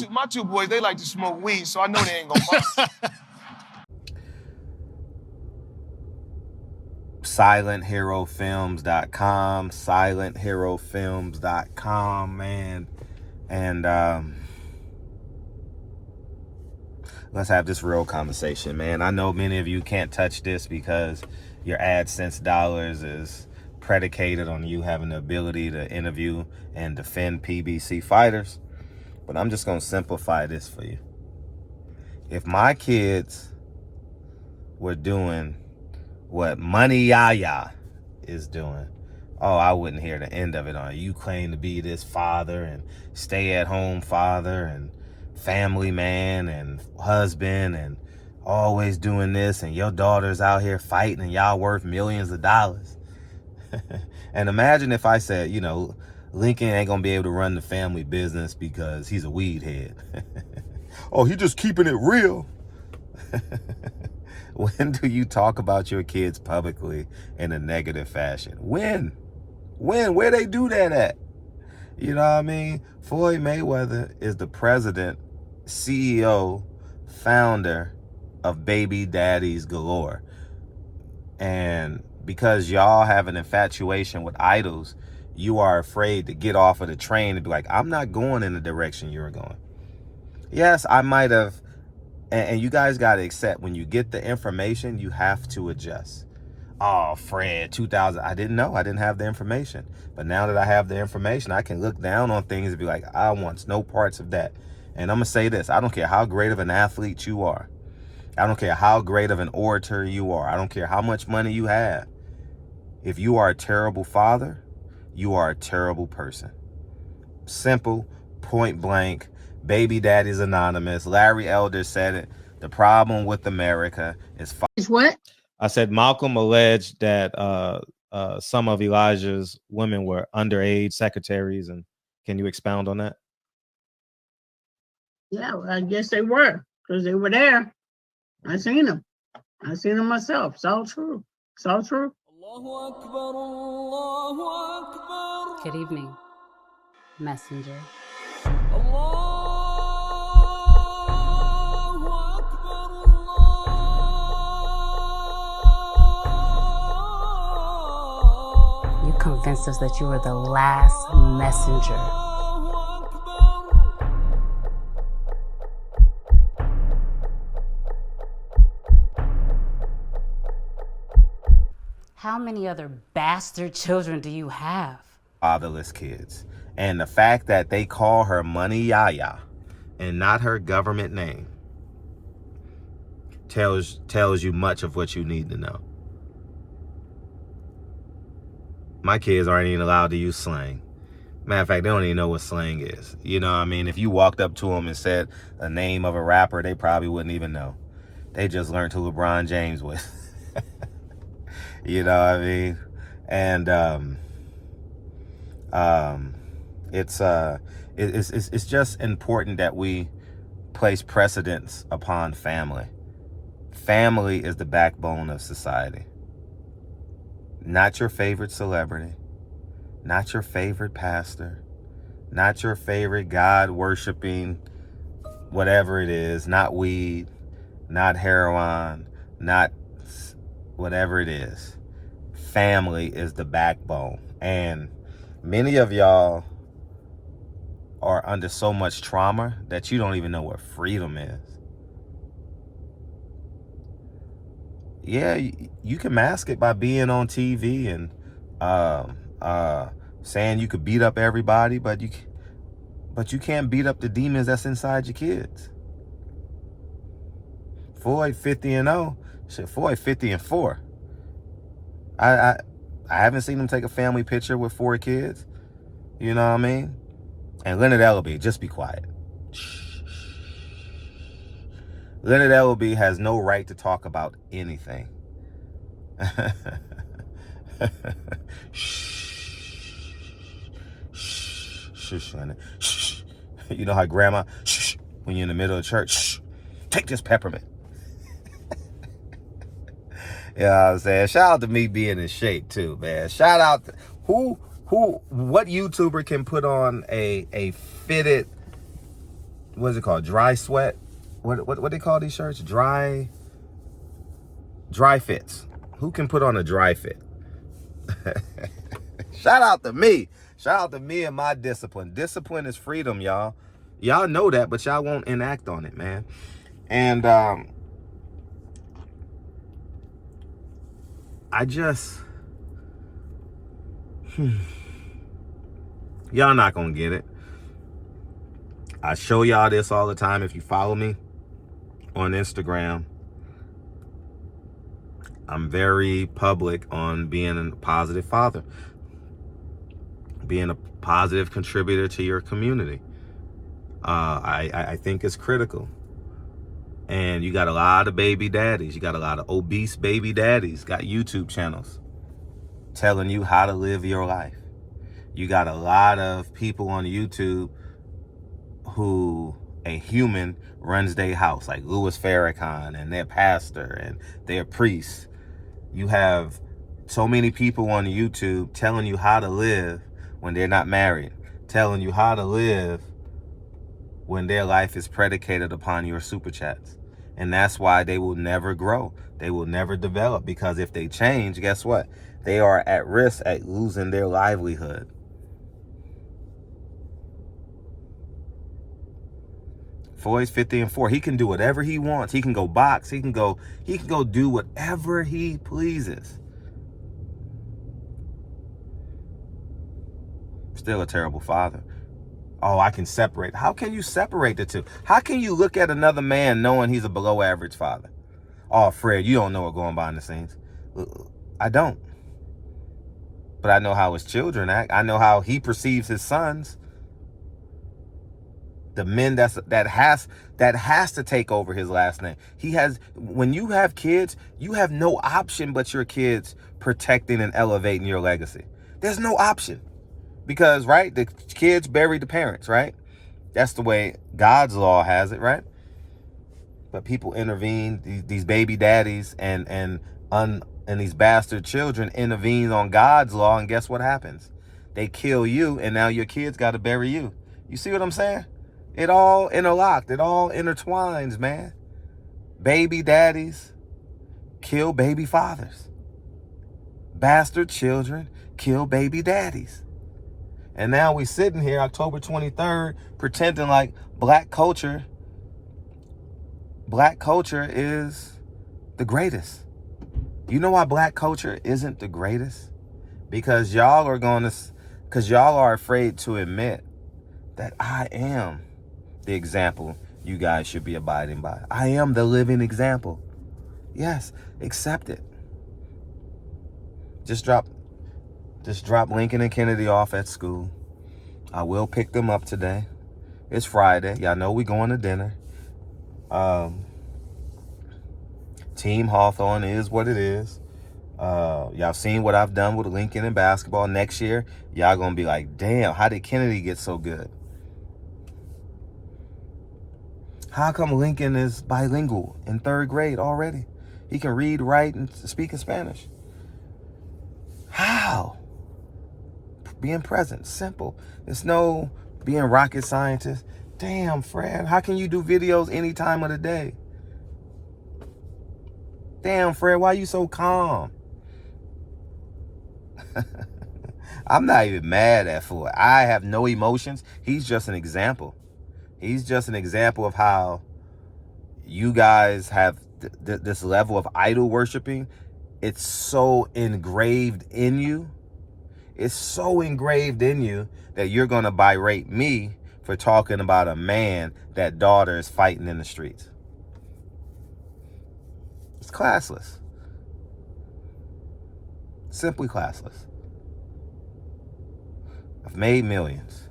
My two boys, they like to smoke weed, so I know they ain't gonna bust. SilentHeroFilms.com, SilentHeroFilms.com, man. And let's have this real conversation, man. I know many of you can't touch this because your AdSense dollars is predicated on you having the ability to interview and defend PBC fighters. But I'm just going to simplify this for you. If my kids were doing what Money Yaya is doing, oh, I wouldn't hear the end of it on you claim to be this father and stay-at-home father and family man and husband and always doing this, and your daughter's out here fighting and y'all worth millions of dollars. And imagine if I said, you know, Lincoln ain't gonna be able to run the family business because he's a weed head. Oh, he just keeping it real. When do you talk about your kids publicly in a negative fashion? When? Where they do that at? You know what I mean? Floyd Mayweather is the president, CEO, founder of Baby Daddies Galore. And because y'all have an infatuation with idols, you are afraid to get off of the train and be like, I'm not going in the direction you're going. Yes, I might have. And you guys got to accept, when you get the information, you have to adjust. Oh, Fred, 2000, I didn't know. I didn't have the information. But now that I have the information, I can look down on things and be like, I want no parts of that. And I'm going to say this. I don't care how great of an athlete you are. I don't care how great of an orator you are. I don't care how much money you have. If you are a terrible father, you are a terrible person. Simple, point blank. Baby Daddies Anonymous. Larry Elder said it. The problem with America is what? I said Malcolm alleged that some of Elijah's women were underage secretaries, and can you expound on that? Yeah, well, I guess they were, because they were there. I seen them myself. It's all true. It's all true. Good evening, messenger. You convinced us that you were the last messenger. How many other bastard children do you have? Fatherless kids. And the fact that they call her Money Yaya and not her government name tells you much of what you need to know. My kids aren't even allowed to use slang. Matter of fact, they don't even know what slang is. You know what I mean? If you walked up to them and said a name of a rapper, they probably wouldn't even know. They just learned who LeBron James was. You know what I mean? And it's just important that we place precedence upon family. Family is the backbone of society. Not your favorite celebrity, not your favorite pastor, not your favorite God-worshiping whatever it is, not weed, not heroin, not whatever it is. Family is the backbone. And many of y'all are under so much trauma that you don't even know what freedom is. Yeah, you can mask it by being on TV and saying you could beat up everybody, but you can't beat up the demons that's inside your kids. Floyd 50-0. Shit, Floyd 50-4. I haven't seen him take a family picture with 4 kids. You know what I mean? And Leonard Ellaby, just be quiet. Shh. Leonard Ellaby has no right to talk about anything. Shh. Shh. Shh. Shh. You know how grandma, shh, when you're in the middle of church, shh, take this peppermint. You know what I'm saying? Shout out to me being in shape too, man. Shout out to who What YouTuber can put on a fitted, what is it called? Dry sweat? What they call these shirts? Dry fits. Who can put on a dry fit? Shout out to me. Shout out to me and my discipline. Discipline is freedom, y'all. Y'all know that, but y'all won't enact on it, man. And I just y'all not gonna get it. I show y'all this all the time. If you follow me on Instagram, I'm very public on being a positive father, being a positive contributor to your community. I think it's critical. And you got a lot of baby daddies. You got a lot of obese baby daddies, got YouTube channels telling you how to live your life. You got a lot of people on YouTube who a human runs their house, like Louis Farrakhan, and their pastor and their priest. You have so many people on YouTube telling you how to live when they're not married, telling you how to live when their life is predicated upon your super chats. And that's why they will never grow. They will never develop, because if they change, guess what? They are at risk at losing their livelihood. Floyd's 50-4. He can do whatever he wants. He can go box. He can go do whatever he pleases. Still a terrible father. Oh, I can separate. How can you separate the two? How can you look at another man knowing he's a below average father? Oh, Fred, you don't know what's going behind the scenes. I don't. But I know how his children act. I know how he perceives his sons. The men that has to take over his last name. When you have kids, you have no option but your kids protecting and elevating your legacy. There's no option. Because, right, the kids bury the parents, right? That's the way God's law has it, right? But people intervene, these baby daddies and these bastard children intervene on God's law, and guess what happens? They kill you, and now your kids got to bury you. You see what I'm saying? It all interlocked. It all intertwines, man. Baby daddies kill baby fathers. Bastard children kill baby daddies. And now we sitting here October 23rd pretending like black culture is the greatest. You know why black culture isn't the greatest? Because y'all are afraid to admit that I am the example you guys should be abiding by. I am the living example. Yes, accept it. Just drop Lincoln and Kennedy off at school. I will pick them up today. It's Friday. Y'all know we going to dinner. Team Hawthorne is what it is. Y'all seen what I've done with Lincoln in basketball. Next year, y'all gonna be like, damn, how did Kennedy get so good? How come Lincoln is bilingual in 3rd grade already? He can read, write, and speak in Spanish. How? Being present, simple. There's no being rocket scientist. Damn, Fred, how can you do videos any time of the day? Damn, Fred, why you so calm? I'm not even mad at Floyd. I have no emotions. He's just an example. He's just an example of how you guys have this level of idol worshiping. It's so engraved in you. It's so engraved in you that you're going to berate me for talking about a man that daughter is fighting in the streets. It's classless. Simply classless. I've made millions.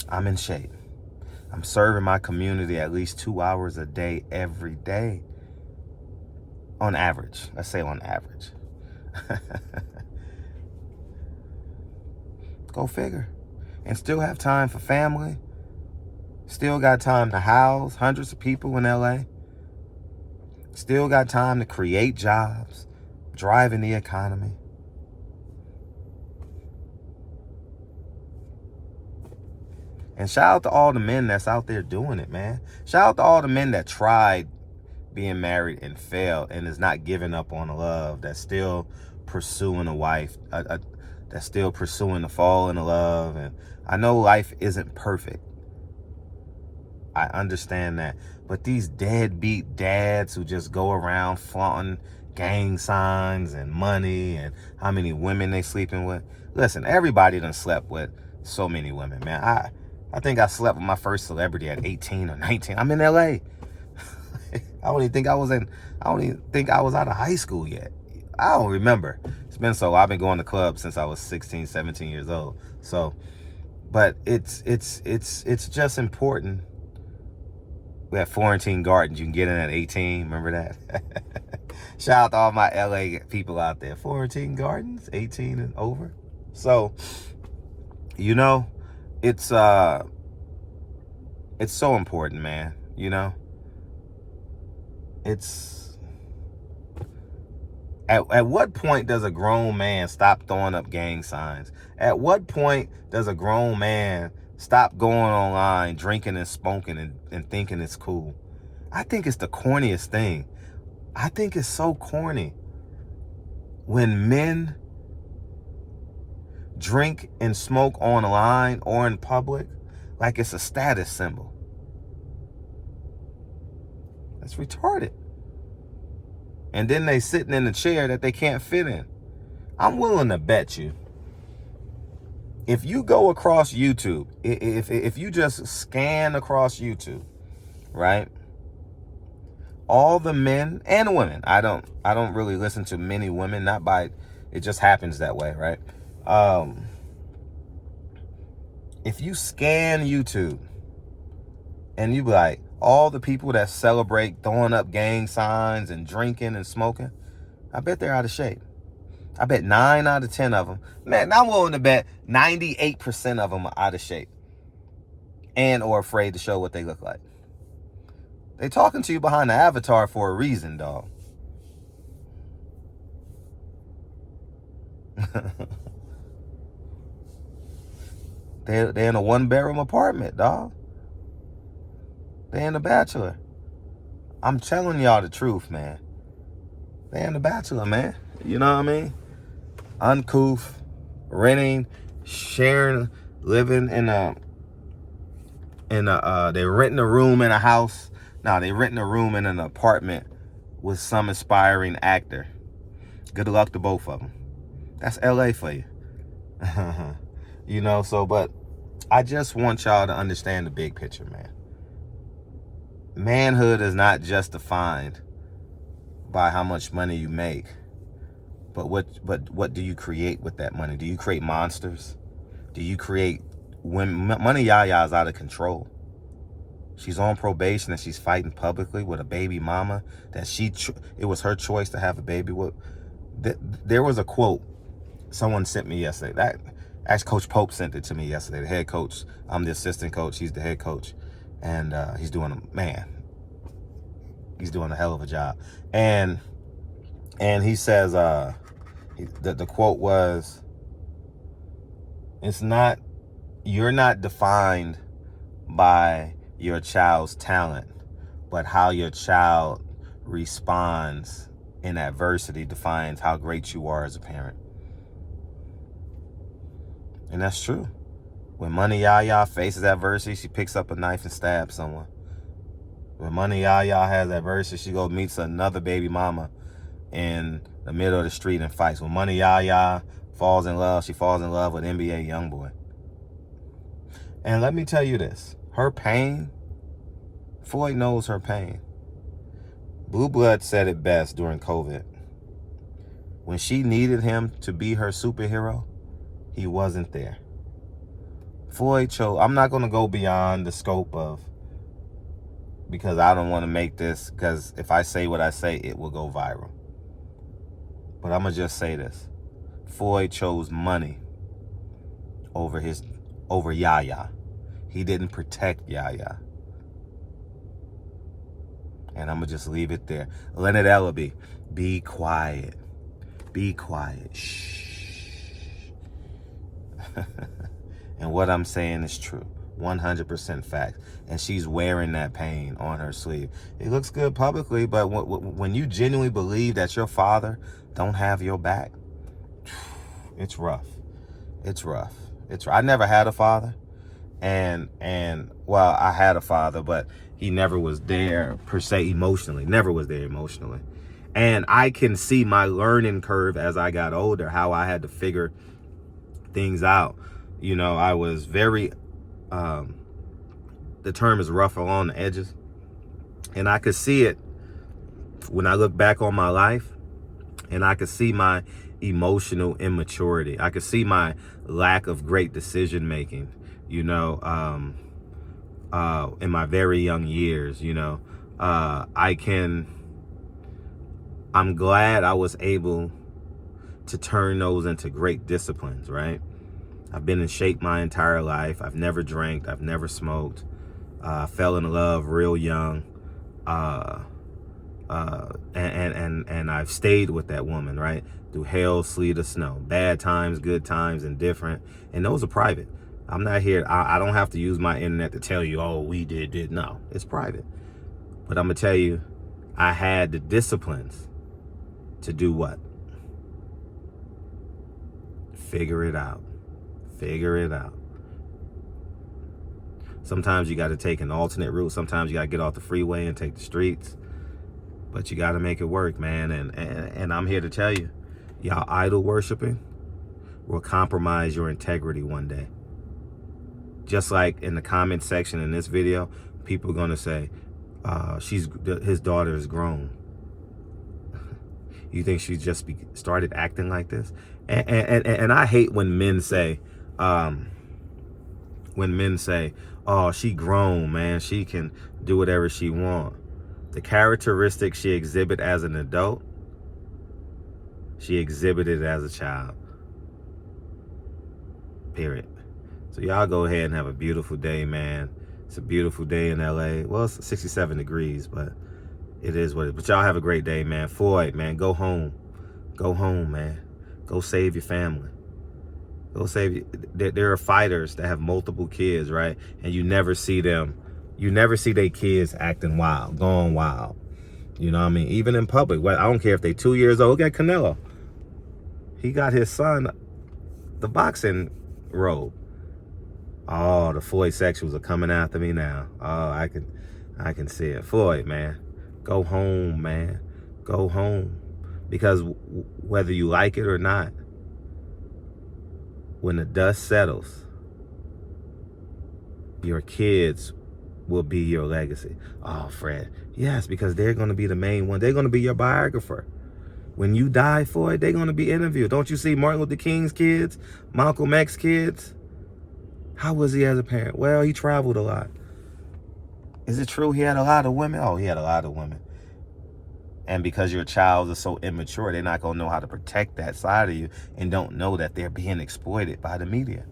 I'm in shape. I'm serving my community at least 2 hours a day, every day. On average. Let's say on average. Go figure. And still have time for family. Still got time to house hundreds of people in LA. Still got time to create jobs, driving the economy. And shout out to all the men that's out there doing it, man. Shout out to all the men that tried being married and failed and is not giving up on love, that's still pursuing a wife, that's still pursuing to fall in love. And I know life isn't perfect. I understand that. But these deadbeat dads who just go around flaunting gang signs and money and how many women they sleeping with. Listen, everybody done slept with so many women, man. I think I slept with my first celebrity at 18 or 19. I'm in LA. I don't even think I was out of high school yet. I don't remember. It's been so. I've been going to clubs since I was 16, 17 years old. So, but it's just important. We had Florentine Gardens. You can get in at 18. Remember that? Shout out to all my LA people out there. Florentine Gardens, 18 and over. So, you know, it's so important, man. You know, it's at what point does a grown man stop throwing up gang signs? At what point does a grown man stop going online, drinking and smoking and thinking it's cool? I think it's the corniest thing. I think it's so corny when men drink and smoke online or in public like it's a status symbol. That's retarded. And then they sitting in a chair that they can't fit in. I'm willing to bet you, if you go across YouTube, if you just scan across YouTube, right? All the men and women, I don't really listen to many women, not by, it just happens that way, right? If you scan YouTube and you be like, all the people that celebrate throwing up gang signs and drinking and smoking, I bet they're out of shape. I bet 9 out of 10 of them, man, I'm willing to bet 98% of them are out of shape and or afraid to show what they look like. They talking to you behind the avatar for a reason, dog. They're in a 1-bedroom apartment, dog. They in The Bachelor. I'm telling y'all the truth, man. They in The Bachelor, man. You know what I mean? Uncouth, renting, sharing, living they're renting a room in a house. No, they renting a room in an apartment with some inspiring actor. Good luck to both of them. That's LA for you. You know, so, but I just want y'all to understand the big picture, man. Manhood is not just defined by how much money you make, but what do you create with that money? Do you create monsters? Do you create women? Money Yaya is out of control. She's on probation and she's fighting publicly with a baby mama that it was her choice to have a baby with. There was a quote someone sent me yesterday. Actually, Coach Pope sent it to me yesterday, the head coach. I'm the assistant coach. He's the head coach. And he's doing a hell of a job. And he says, the quote was, you're not defined by your child's talent, but how your child responds in adversity defines how great you are as a parent. And that's true. When Money Yaya faces adversity, she picks up a knife and stabs someone. When Money Yaya has adversity, she goes meets another baby mama in the middle of the street and fights. When Money Yaya falls in love, she falls in love with NBA Youngboy. And let me tell you this. Her pain, Floyd knows her pain. Blue Blood said it best during COVID. When she needed him to be her superhero, he wasn't there. Floyd chose, I'm not going to go beyond the scope of, because I don't want to make this, because if I say what I say, it will go viral. But I'm going to just say this. Floyd chose money over Yaya. He didn't protect Yaya. And I'm going to just leave it there. Leonard Ellaby, be quiet. Be quiet. Shh. And what I'm saying is true. 100% fact. And she's wearing that pain on her sleeve. It looks good publicly, but when you genuinely believe that your father don't have your back, it's rough. It's rough. I never had a father. And well, I had a father, but he never was there per se emotionally. Never was there emotionally. And I can see my learning curve as I got older, how I had to figure things out. You know, I was very, the term is rough along the edges. And I could see it when I look back on my life, and I could see my emotional immaturity. I could see my lack of great decision making, you know, in my very young years, you know. I'm glad I was able to turn those into great disciplines, right? I've been in shape my entire life. I've never drank. I've never smoked. Fell in love real young. And I've stayed with that woman, right? Through hell, sleet, or snow. Bad times, good times, indifferent. And those are private. I'm not here. I don't have to use my internet to tell you, oh, we did. No, it's private. But I'm going to tell you, I had the disciplines to do what? Figure it out. Figure it out. Sometimes you got to take an alternate route. Sometimes you got to get off the freeway and take the streets. But you got to make it work, man. And I'm here to tell you, y'all idol worshiping will compromise your integrity one day. Just like in the comment section in this video, people are going to say, his daughter is grown. You think she just started acting like this? And I hate when men say, oh, she grown, man. She can do whatever she want. The characteristics she exhibit as an adult, she exhibited as a child. Period. So y'all go ahead and have a beautiful day, man. It's a beautiful day in LA. Well, it's 67 degrees, but it is what it is. But y'all have a great day, man. Floyd, man, go home. Go home, man. Go save your family. Go save. There are fighters that have multiple kids, right? And you never see them. You never see their kids acting wild, going wild. You know what I mean? Even in public. Well, I don't care if they 2 years old. Look at Canelo. He got his son the boxing robe. Oh, the Floyd sexuals are coming after me now. Oh, I can see it. Floyd, man, go home, man. Go home. Because whether you like it or not, when the dust settles, your kids will be your legacy. Oh, Fred. Yes, because they're going to be the main one. They're going to be your biographer. When you die, Floyd, they're going to be interviewed. Don't you see Martin Luther King's kids, Malcolm X's kids? How was he as a parent? Well, he traveled a lot. Is it true he had a lot of women? Oh, he had a lot of women. And because your child is so immature, they're not going to know how to protect that side of you and don't know that they're being exploited by the media.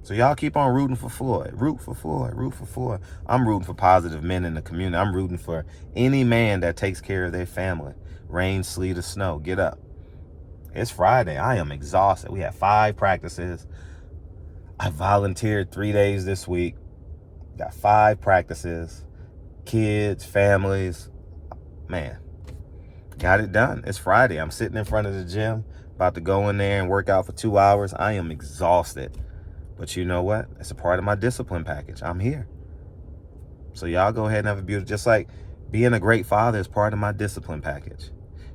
So y'all keep on rooting for Floyd. Root for Floyd. Root for Floyd. I'm rooting for positive men in the community. I'm rooting for any man that takes care of their family. Rain, sleet, or snow. Get up. It's Friday. I am exhausted. We had 5 practices. I volunteered 3 days this week. Got 5 practices. Kids, families. Man, got it done. It's Friday. I'm sitting in front of the gym, about to go in there and work out for 2 hours. I am exhausted. But you know what? It's a part of my discipline package. I'm here. So y'all go ahead and have a beautiful, just like being a great father is part of my discipline package.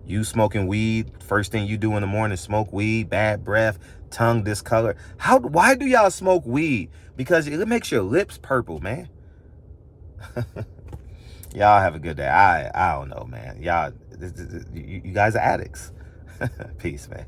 You smoking weed, first thing you do in the morning, smoke weed, bad breath, tongue discolored. Why do y'all smoke weed? Because it makes your lips purple, man. Y'all have a good day. I don't know, man. Y'all, you guys are addicts. Peace, man.